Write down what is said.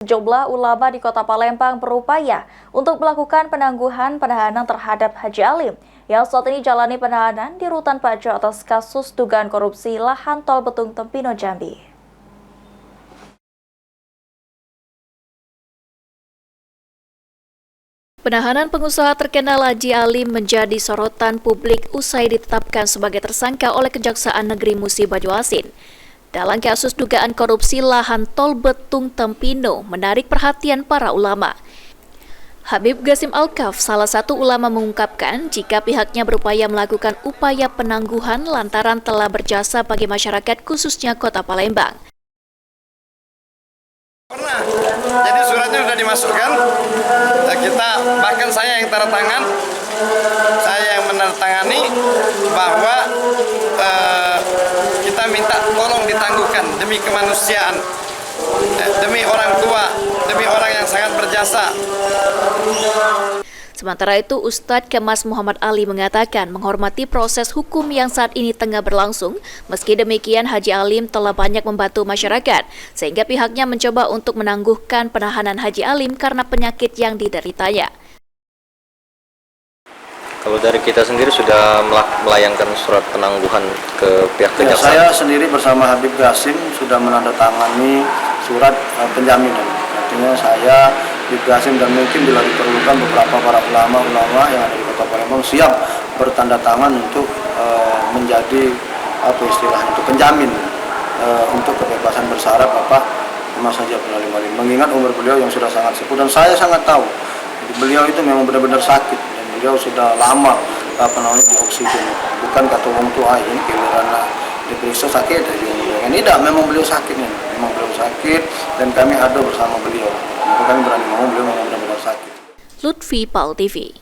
Sejumlah ulama di Kota Palembang berupaya untuk melakukan penangguhan penahanan terhadap Haji Alim yang saat ini jalani penahanan di Rutan Pajak atas kasus dugaan korupsi lahan tol Betung Tempino, Jambi. Penahanan pengusaha terkenal Haji Alim menjadi sorotan publik usai ditetapkan sebagai tersangka oleh Kejaksaan Negeri Musi Banyu-Asin. Dalam kasus dugaan korupsi lahan tol Betung Tempino menarik perhatian para ulama. Habib Gasim Alkaf, salah satu ulama, mengungkapkan jika pihaknya berupaya melakukan upaya penangguhan lantaran telah berjasa bagi masyarakat khususnya Kota Palembang. Pernah, jadi suratnya sudah dimasukkan, bahkan saya yang tanda tangan, saya yang menandatangani bahwa kita minta tolong ditangguhkan demi kemanusiaan, demi orang tua, demi orang yang sangat berjasa. Sementara itu, Ustadz Kemas Muhammad Ali mengatakan menghormati proses hukum yang saat ini tengah berlangsung. Meski demikian, Haji Alim telah banyak membantu masyarakat, sehingga pihaknya mencoba untuk menangguhkan penahanan Haji Alim karena penyakit yang dideritanya. Kalau dari kita sendiri sudah melayangkan surat penangguhan ke pihak kejaksaan. Saya sendiri bersama Habib Gasim sudah menandatangani surat penjaminan. Artinya saya, Habib Gasim, dan mungkin bila diperlukan beberapa para ulama-ulama yang ada di Kota Palembang siap bertanda tangan untuk menjadi untuk penjamin untuk kebebasan bersyarat Bapak Mas Haji Abdul Alim. Mengingat umur beliau yang sudah sangat sepuh, dan saya sangat tahu beliau itu memang benar-benar sakit. Beliau sudah lama di oksigen, bukan kata orang tua ini giliran diperiksa sakit ini tidak, memang beliau sakit dan kami ada bersama beliau. Kami berani ngomong beliau memang benar-benar sakit. Lutfi, PAL TV.